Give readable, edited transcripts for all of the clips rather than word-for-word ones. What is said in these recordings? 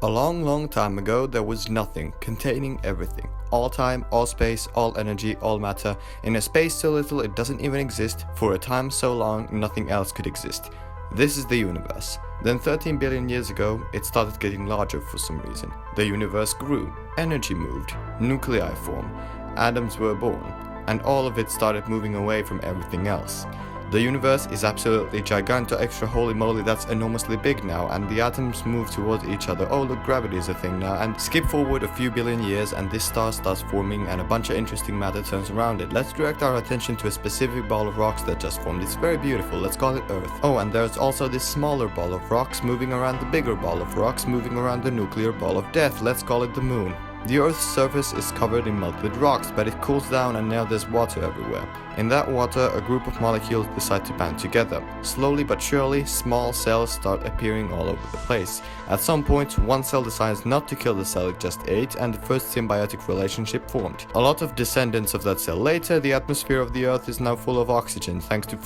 A long time ago, there was nothing containing everything. All time, all space, all energy, all matter, in a space so little it doesn't even exist, for a time so long nothing else could exist. This is the universe. Then 13 billion years ago, it started getting larger for some reason. The universe grew, energy moved, nuclei formed, atoms were born, and all of it started moving away from everything else. The universe is absolutely gigantic, extra holy moly, that's enormously big now, and the atoms move towards each other. Oh look, gravity is a thing now, and skip forward a few billion years and this star starts forming and a bunch of interesting matter turns around it. Let's direct our attention to a specific ball of rocks that just formed. It's very beautiful, let's call it Earth. Oh, and there's also this smaller ball of rocks moving around the bigger ball of rocks, moving around the nuclear ball of death. Let's call it the Moon. The Earth's surface is covered in melted rocks, but it cools down and now there's water everywhere. In that water, a group of molecules decide to band together. Slowly but surely, small cells start appearing all over the place. At some point, one cell decides not to kill the cell it just ate, and the first symbiotic relationship formed. A lot of descendants of that cell later, the atmosphere of the Earth is now full of oxygen, thanks to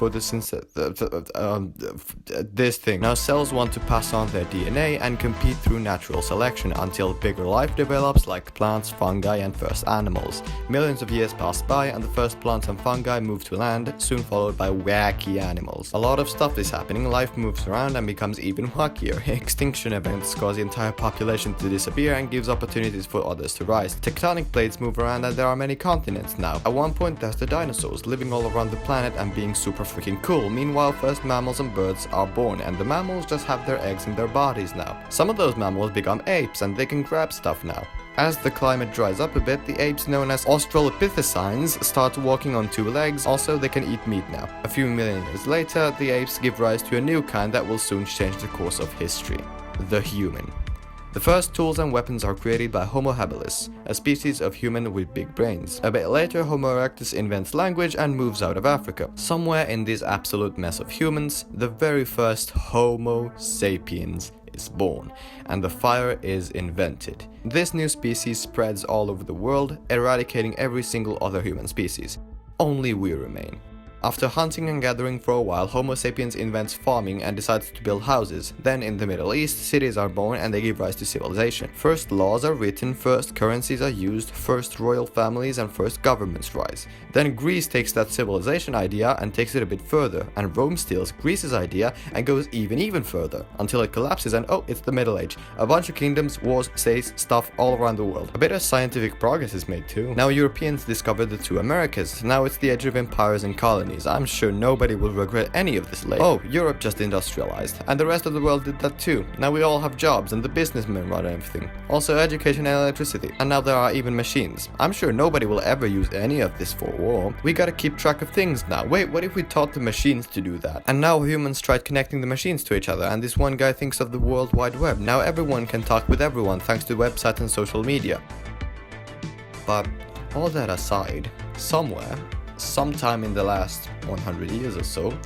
this thing. Now cells want to pass on their DNA and compete through natural selection until bigger life develops, like plants, fungi, and first animals. Millions of years pass by, and the first plants and fungi move to land, soon followed by wacky animals. A lot of stuff is happening, life moves around and becomes even wackier. Extinction events cause the entire population to disappear and gives opportunities for others to rise. Tectonic plates move around and there are many continents now. At one point there's the dinosaurs living all around the planet and being super freaking cool. Meanwhile, first mammals and birds are born, and the mammals just have their eggs in their bodies now. Some of those mammals become apes and they can grab stuff now. As the climate dries up a bit, the apes known as Australopithecines start walking on two legs. Also, they can eat meat now. A few million years later, the apes give rise to a new kind that will soon change the course of history: the human. The first tools and weapons are created by Homo habilis, a species of human with big brains. A bit later, Homo erectus invents language and moves out of Africa. Somewhere in this absolute mess of humans, the very first Homo sapiens is born, and the fire is invented. This new species spreads all over the world, eradicating every single other human species. Only we remain. After hunting and gathering for a while, Homo sapiens invents farming and decides to build houses. Then in the Middle East, cities are born and they give rise to civilization. First laws are written, first currencies are used, first royal families and first governments rise. Then Greece takes that civilization idea and takes it a bit further, and Rome steals Greece's idea and goes even further, until it collapses and oh, it's the Middle Age. A bunch of kingdoms, wars, states, stuff all around the world. A bit of scientific progress is made too. Now Europeans discovered the two Americas. Now it's the age of empires and colonies. I'm sure nobody will regret any of this later. Oh, Europe just industrialized, and the rest of the world did that too. Now we all have jobs and the businessmen run everything. Also education and electricity, and now there are even machines. I'm sure nobody will ever use any of this for war. We gotta keep track of things now. Wait, what if we taught the machines to do that? And now humans tried connecting the machines to each other, and this one guy thinks of the World Wide Web. Now everyone can talk with everyone thanks to websites and social media. But all that aside, somewhere, sometime in the last 100 years or so,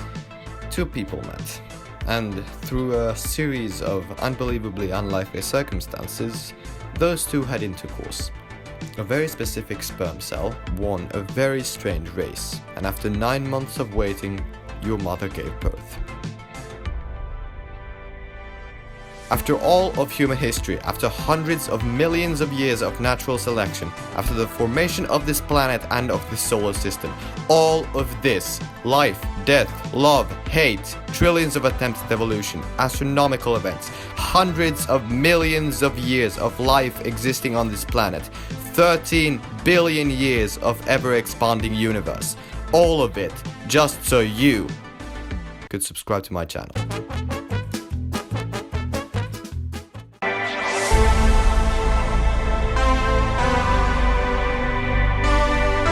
two people met. And through a series of unbelievably unlikely circumstances, those two had intercourse. A very specific sperm cell won a very strange race, and after 9 months of waiting, your mother gave birth. After all of human history, after hundreds of millions of years of natural selection, after the formation of this planet and of this solar system, all of this, life, death, love, hate, trillions of attempts at evolution, astronomical events, hundreds of millions of years of life existing on this planet, 13 billion years of ever-expanding universe, all of it just so you could subscribe to my channel.